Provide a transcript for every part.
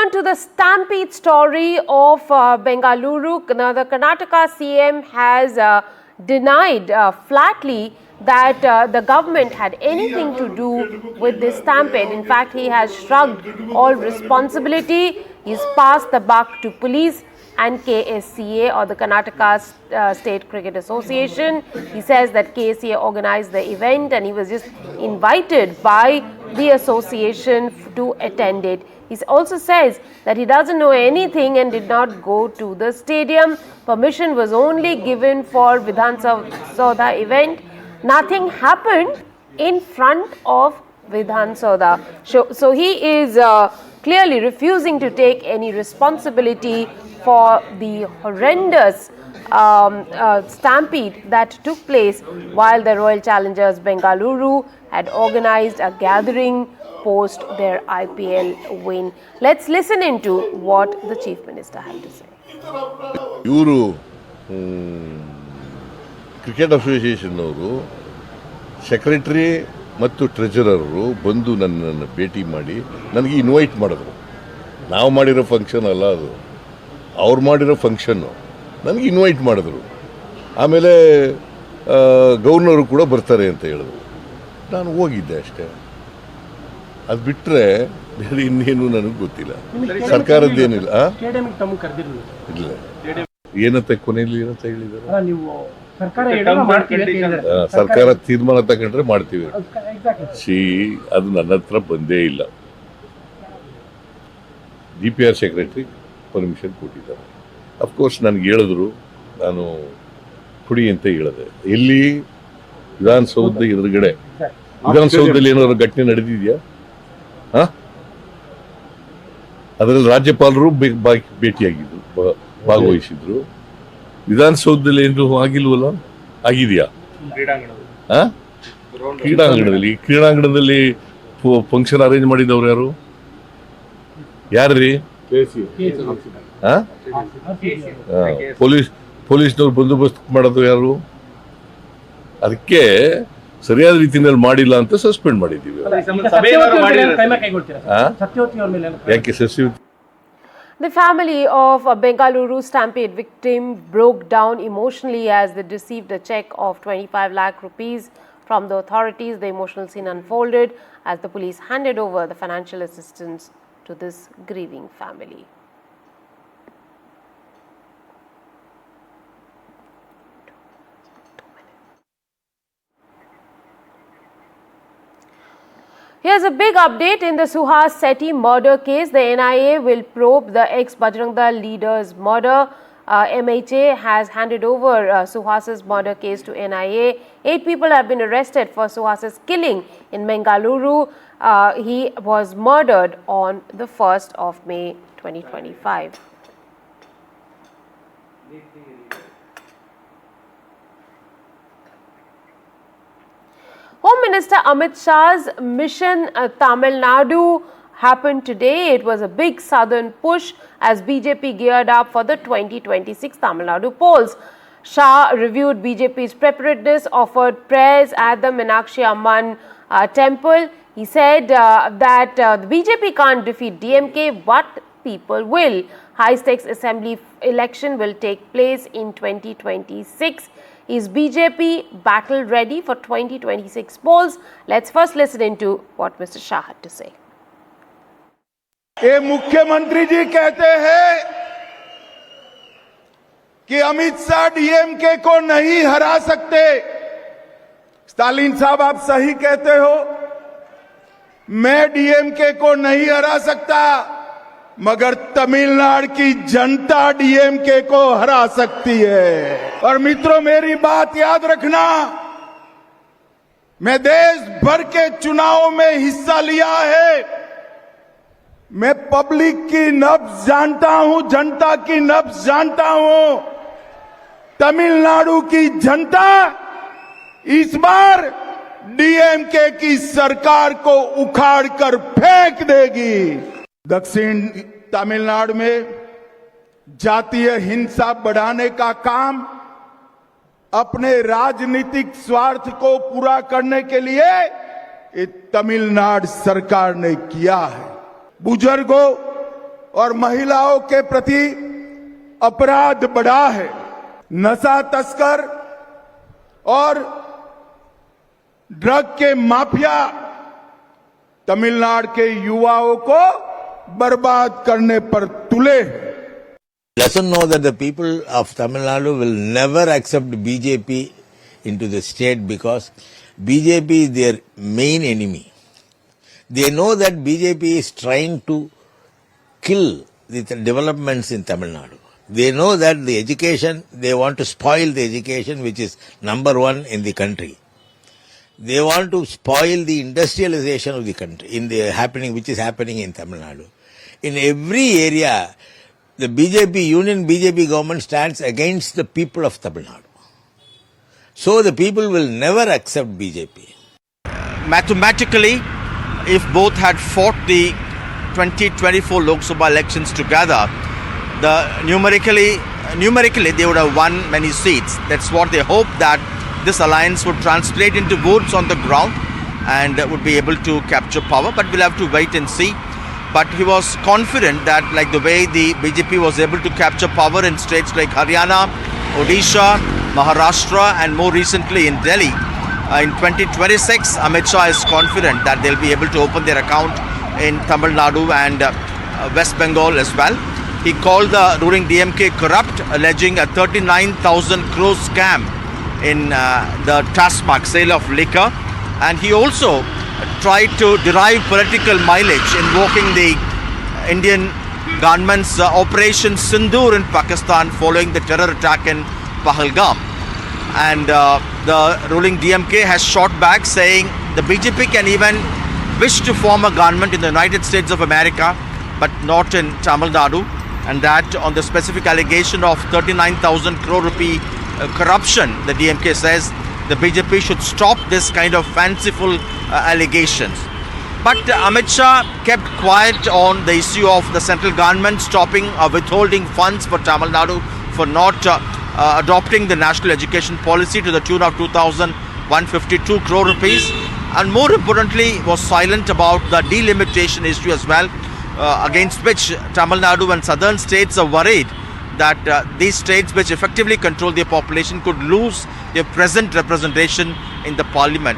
on to the stampede story of Bengaluru. Now, the Karnataka CM has denied flatly that the government had anything to do with this stampede. In fact, he has shrugged all responsibility. He's passed the buck to police and KSCA, or the Karnataka State Cricket Association. He says that KSCA organized the event and he was just invited by the association to attend it. He also says that he doesn't know anything and did not go to the stadium. Permission was only given for Vidhan Sabha event. Nothing happened in front of Vidhan Sabha. So he is clearly refusing to take any responsibility for the horrendous stampede that took place while the Royal Challengers Bengaluru had organized a gathering post their IPL win. Let's listen into what the Chief Minister had to say. ಇವರು cricket ಅಸೋಸಿಯೇಷನ್ನವರು secretary ಮತ್ತು ಟ್ರೆಜರರು ಬಂದು ನನ್ನನ್ನು ಭೇಟಿ ಮಾಡಿ ನನಗೆ invite ಮಾಡಿದ್ರು. ನಾವು ಮಾಡಿರೋ ಫಂಕ್ಷನ್ ಅಲ್ಲ ಅದು, ಅವ್ರು ಮಾಡಿರೋ ಫಂಕ್ಷನ್ನು ನನಗೆ ಇನ್ವೈಟ್ ಮಾಡಿದ್ರು. ಆಮೇಲೆ ಗವರ್ನರು ಕೂಡ ಬರ್ತಾರೆ ಅಂತ ಹೇಳಿದ್ರು. ನಾನು ಹೋಗಿದ್ದೆ ಅಷ್ಟೇ. ಅದು ಬಿಟ್ಟರೆ ಬೇರೆ ಇನ್ನೇನು ನನಗೆ ಗೊತ್ತಿಲ್ಲ. ಸರ್ಕಾರದ್ದೇನಿಲ್ಲ. ಇಲ್ಲ, ಏನಂತ ಕೊನೆಯಲ್ಲಿ ಏನಂತ ಹೇಳಿದ್ದಾರೆ, ಸರ್ಕಾರ ತೀರ್ಮಾನ ತಗೊಂಡ್ರೆ ಮಾಡ್ತೀವಿ. ಅದು ನನ್ನ ಹತ್ರ ಬಂದೇ ಇಲ್ಲ. DPR ಸೆಕ್ರೆಟರಿ ಪರ್ಮಿಷನ್ ಕೊಟ್ಟಿದ್ದಾರೆ. ಅಫ್ಕೋರ್ಸ್ ನನಗೆ ಹೇಳಿದ್ರು, ನಾನು ಕೊಡಿ ಅಂತ ಹೇಳಿದೆ. ಎಲ್ಲಿ? ವಿಧಾನಸೌಧದ ಎದುರುಗಡೆ. ವಿಧಾನಸೌಧದಲ್ಲಿ ಏನಾದ್ರು ಘಟನೆ ನಡೆದಿದೆಯಾ? ಅದರಲ್ಲಿ ರಾಜ್ಯಪಾಲರು ಭೇಟಿಯಾಗಿದ್ರು, ಭಾಗವಹಿಸಿದ್ರು. ವಿಧಾನಸೌಧದಲ್ಲಿ ಏನು ಆಗಿಲ್ವಲ್ಲ? ಆಗಿದೆಯಾ? ಕ್ರೀಡಾಂಗಣದಲ್ಲಿ ಫಂಕ್ಷನ್ ಅರೇಂಜ್ ಮಾಡಿದವ್ರು ಯಾರು? ಯಾರ್ರೀ? ಪೊಲೀಸ್ನವ್ರು ಬಂದೋಬಸ್ತ್ ಮಾಡೋದು ಯಾರು? ಅದಕ್ಕೆ ಸರಿಯಾದ ರೀತಿಯಲ್ಲಿ ಮಾಡಿಲ್ಲ ಅಂತ ಸಸ್ಪೆಂಡ್ ಮಾಡಿದ್ದೀವಿ. ಯಾಕೆ suspend? The family of a Bengaluru Stampede victim broke down emotionally as they received a check of 25 lakh rupees from the authorities. The emotional scene unfolded as the police handed over the financial assistance to this grieving family. Here's a big update in the Shahs murder case. The NIA will probe the ex-Bajrang Dal leader's murder. MHA has handed over Shahs' murder case to NIA. 8 people have been arrested for Shahs' killing in Bengaluru. He was murdered on the 1st of May 2025. Home Minister Amit Shah's mission Tamil Nadu happened today. It was a big southern push as BJP geared up for the 2026 Tamil Nadu polls. Shah reviewed BJP's preparedness, offered prayers at the Meenakshi Amman temple. He said that the BJP can't defeat DMK, but people will. High-stakes assembly election will take place in 2026. Is BJP battle ready for 2026 polls? Let's first listen into what Mr. Shah had to say. ये मुख्यमंत्री जी कहते हैं कि Amit Shah DMK को नहीं हरा सकते। Stalin साहब, आप सही कहते हो, मैं डीएमके को नहीं हरा सकता, मगर तमिलनाडु की जनता डीएमके को हरा सकती है। और मित्रों, मेरी बात याद रखना, मैं देश भर के चुनाव में हिस्सा लिया है। मैं पब्लिक की नब्ज जानता हूं, जनता की नब्ज जानता हूं। तमिलनाडु की जनता इस बार डीएमके की सरकार को उखाड़ कर फेंक देगी। दक्षिण तमिलनाडु में जातीय हिंसा बढ़ाने का काम अपने राजनीतिक स्वार्थ को पूरा करने के लिए ये तमिलनाडु सरकार ने किया है। बुजुर्गों, और महिलाओं के प्रति अपराध बढ़ा है। नशा तस्कर और ड्रग के माफिया तमिलनाडु के युवाओं को बर्बाद करने पर तुले हैं। Doesn't know that the people of Tamil Nadu will never accept BJP into the state because BJP is their main enemy. They know that BJP is trying to kill the developments in Tamil Nadu. They know that the education, they want to spoil the education which is number one in the country. They want to spoil the industrialization of the country which is happening in Tamil Nadu. In every area, the Union BJP government stands against the people of Tamil Nadu. So the people will never accept BJP. Mathematically, if both had fought the 2024 Lok Sabha elections together, numerically they would have won many seats. That's what they hope, that this alliance would translate into votes on the ground and would be able to capture power. But we'll have to wait and see. But he was confident that, like the way the BJP was able to capture power in states like Haryana, Odisha, Maharashtra, and more recently in Delhi, in 2026, Amit Shah is confident that they'll be able to open their account in Tamil Nadu and West Bengal as well. He called the ruling DMK corrupt, alleging a 39,000 crore scam in the Tasmak sale of liquor. And he also tried to derive political mileage, invoking the Indian government's Operation Sindoor in Pakistan following the terror attack in Pahalgam. And the ruling DMK has shot back, saying the BJP can even wish to form a government in the United States of America, but not in Tamil Nadu. And that on the specific allegation of 39,000 crore rupee corruption, the DMK says the BJP should stop this kind of fanciful allegations. But Amit Shah kept quiet on the issue of the central government stopping or withholding funds for Tamil Nadu for not adopting the national education policy to the tune of 2,152 crore rupees. And more importantly, was silent about the delimitation issue as well, against which Tamil Nadu and southern states are worried that these states which effectively control their population could lose their present representation in the parliament.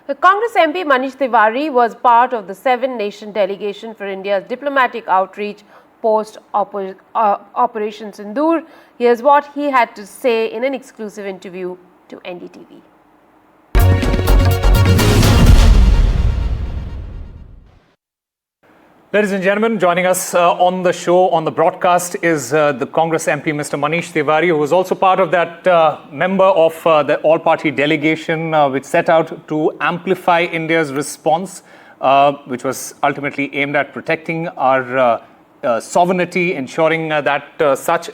The Congress MP Manish Diwari was part of the 7-nation delegation for India's diplomatic outreach post-Operation Sindoor. Here's what he had to say in an exclusive interview to NDTV. Ladies and gentlemen, joining us on the show, on the broadcast, is the Congress MP, Mr. Manish Diwari, who was also part of that member of the all-party delegation which set out to amplify India's response, which was ultimately aimed at protecting our sovereignty, ensuring that such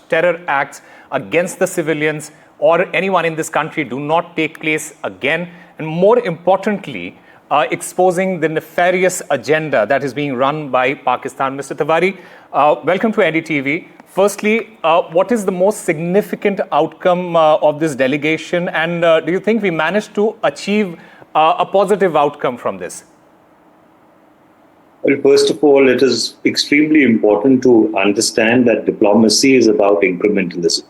terror acts against the civilians or anyone in this country do not take place again, and more importantly, exposing the nefarious agenda that is being run by Pakistan. Mr. Diwari, welcome to NDTV. Firstly, what is the most significant outcome of this delegation, and do you think we managed to achieve a positive outcome from this? Well, first of all, it is extremely important to understand that diplomacy is about incrementalism,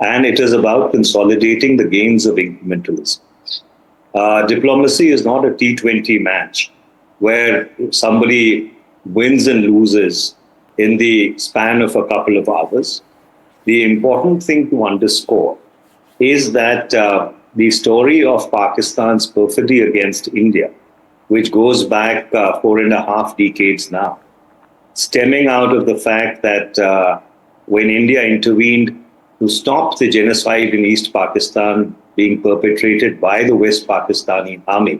and it is about consolidating the gains of incrementalism. Diplomacy is not a T20 match where somebody wins and loses in the span of a couple of hours. The important thing to underscore is that the story of Pakistan's perfidy against India, which goes back 4.5 decades now, stemming out of the fact that when India intervened to stop the genocide in East Pakistan being perpetrated by the West Pakistani army,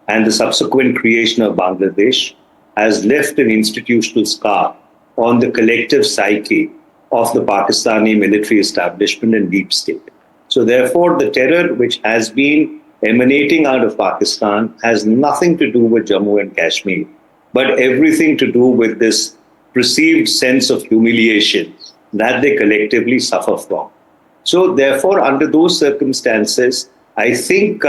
and the subsequent creation of Bangladesh has left an institutional scar on the collective psyche of the Pakistani military establishment and deep state. So therefore, the terror which has been emanating out of Pakistan has nothing to do with Jammu and Kashmir, but everything to do with this perceived sense of humiliation that they collectively suffer from. So therefore, under those circumstances, I think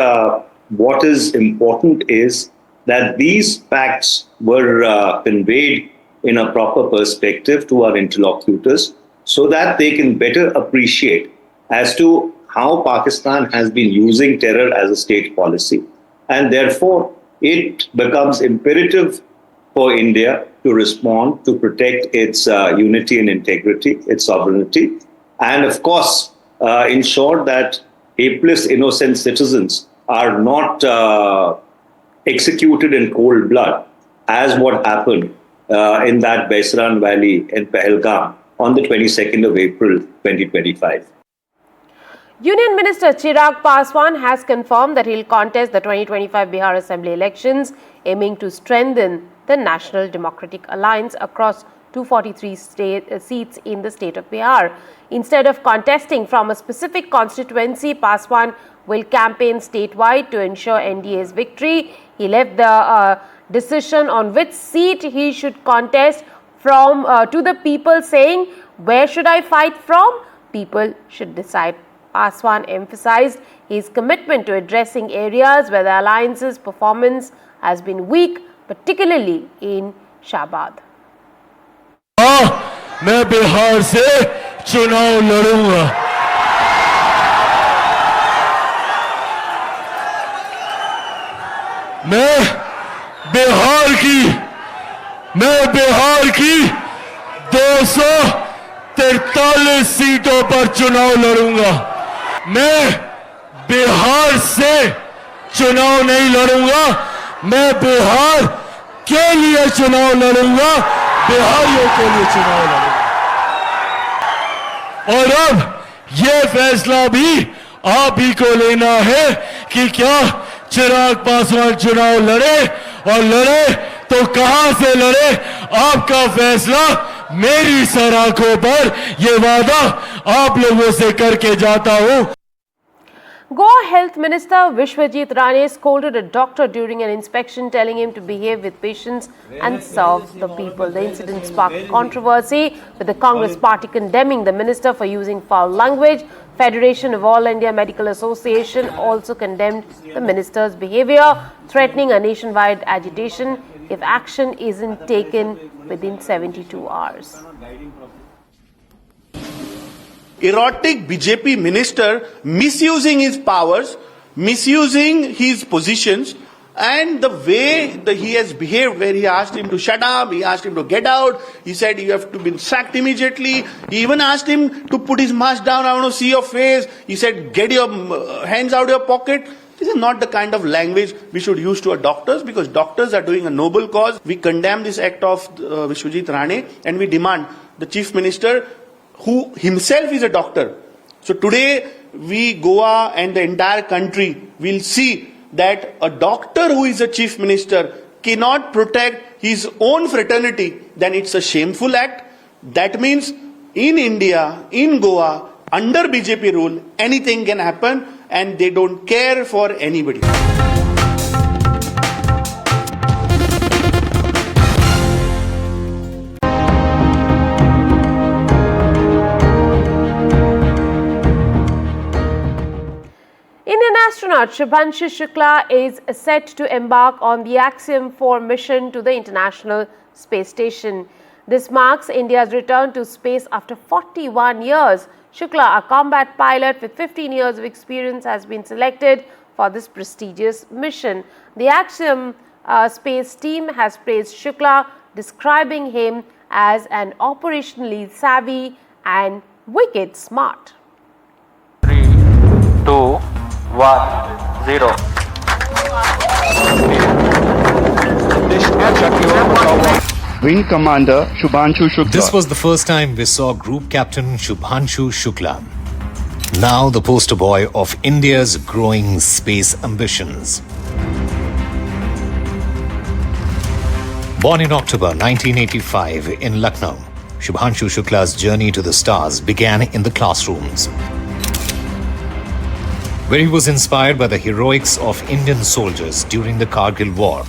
what is important is that these facts were conveyed in a proper perspective to our interlocutors so that they can better appreciate as to how Pakistan has been using terror as a state policy. And therefore, it becomes imperative for India to respond, to protect its unity and integrity, its sovereignty, and of course, ensure that helpless, innocent citizens are not executed in cold blood, as what happened in that Baisran Valley in Pahalgam on the 22nd of April 2025. Union Minister Shrugs has confirmed that he'll contest the 2025 Bihar Assembly elections, aiming to strengthen the National Democratic Alliance across 243 seats in the state of Bihar. Instead of contesting from a specific constituency, Paswan will campaign statewide to ensure NDA's victory. He left the decision on which seat he should contest from to the people, saying, "Where should I fight from? People should decide." Paswan emphasized his commitment to addressing areas where the alliance's performance has been weak, particularly in Shabad. मैं बिहार से चुनाव लड़ूंगा। मैं बिहार की 243 सीटों पर चुनाव लड़ूंगा। मैं बिहार से चुनाव नहीं लड़ूंगा, मैं बिहार के लिए चुनाव लड़ूंगा, बिहारियों के लिए चुनाव लड़ूंगा। और अब ये फैसला भी आप ही को लेना है कि क्या चिराग पासवान चुनाव लड़े, और लड़े तो कहां से लड़े, आपका फैसला मेरी सराखों पर। ये वादा आप लोगों से करके जाता हूं। Goa Health Minister Rane scolded a doctor during an inspection, telling him to behave with patience and serve the people. The incident sparked controversy, with the Congress party condemning the minister for using foul language. Federation of All India Medical Association also condemned the minister's behavior, threatening a nationwide agitation if action isn't taken within 72 hours. Erotic BJP minister misusing his powers, misusing his positions, and the way that he has behaved, where he asked him to shut up, he asked him to get out, he said you have to be sacked immediately, he even asked him to put his mask down, I want to see your face, he said get your hands out of your pocket. This is not the kind of language we should use to our doctors, because doctors are doing a noble cause. We condemn this act of Rane, and we demand the Chief Minister, who himself is a doctor. So today, we, Goa and the entire country will see that a doctor who is a Chief Minister cannot protect his own fraternity, then it's a shameful act. That means in India, in Goa, under BJP rule, anything can happen and they don't care for anybody. Indian astronaut Shubhanshu is set to embark on the Axiom 4 mission to the International Space Station. This marks India's return to space after 41 years. Shukla, a combat pilot with 15 years of experience, has been selected for this prestigious mission. The Axiom space team has praised Shukla, describing him as an operationally savvy and wicked smart. 3, 2, 1, 0. Wing Commander Shubhanshu Shukla. This was the first time we saw Group Captain Shubhanshu Shukla, now the poster boy of India's growing space ambitions. Born in October 1985 in Lucknow, Shubhanshu Shukla's journey to the stars began in the classrooms, where he was inspired by the heroics of Indian soldiers during the Kargil War.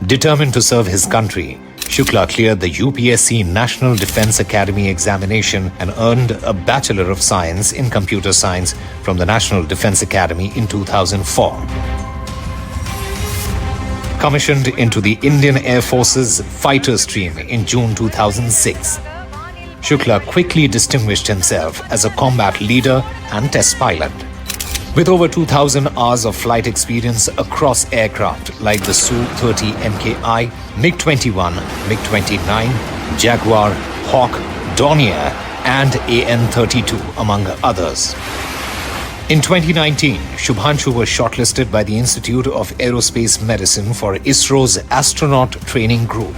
Determined to serve his country, Shukla cleared the UPSC National Defence Academy examination and earned a Bachelor of Science in Computer Science from the National Defence Academy in 2004. commissioned into the Indian Air Force's fighter stream in June 2006. Shukla quickly distinguished himself as a combat leader and test pilot. With over 2,000 hours of flight experience across aircraft like the Su-30 MKI, MiG-21, MiG-29, Jaguar, Hawk, Dornier and AN-32 among others. In 2019, Shubhanshu was shortlisted by the Institute of Aerospace Medicine for ISRO's Astronaut Training Group.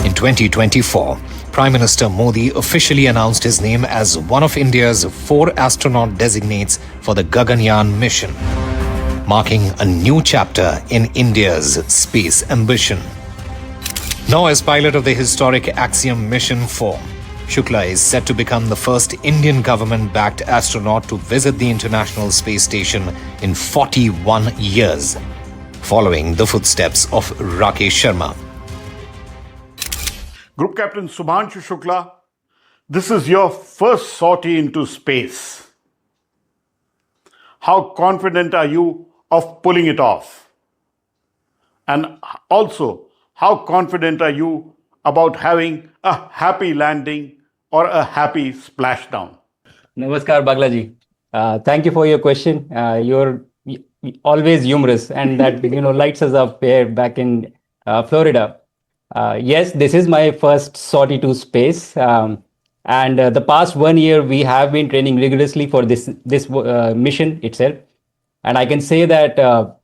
In 2024, Prime Minister Modi officially announced his name as one of India's 4 astronaut designates for the Gaganyaan mission, marking a new chapter in India's space ambition. Now as pilot of the historic Axiom Mission 4, Shukla is set to become the first Indian government-backed astronaut to visit the International Space Station in 41 years, following the footsteps of Rakesh Sharma. Group Captain Shubhanshu Shukla, this is your first sortie into space. How confident are you of pulling it off? And also, how confident are you about having a happy landing or a happy splashdown? Namaskar, Baglaji. Thank you for your question. You're always humorous, and that lights us up here back in Florida. Yes, this is my first sortie to space, and the past 1 year we have been training rigorously for this mission itself, and I can say that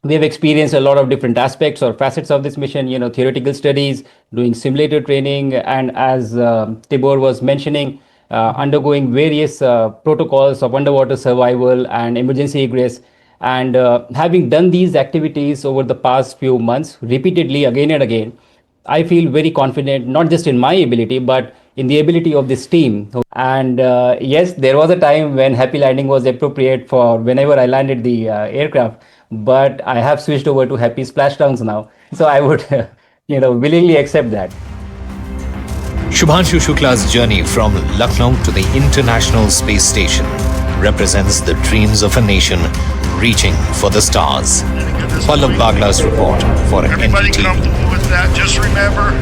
we have experienced a lot of different aspects or facets of this mission, theoretical studies, doing simulator training, and as Tibor was mentioning, undergoing various protocols of underwater survival and emergency egress. And having done these activities over the past few months, repeatedly, again and again, I feel very confident, not just in my ability, but in the ability of this team. And yes, there was a time when happy landing was appropriate for whenever I landed the aircraft. But I have switched over to happy splashdowns now. So I would, willingly accept that. Shubhanshu Shukla's journey from Lucknow to the International Space Station represents the dreams of a nation reaching for the stars. Pallav Bagla's report for Everybody NDTV. comfortable with that? Just remember,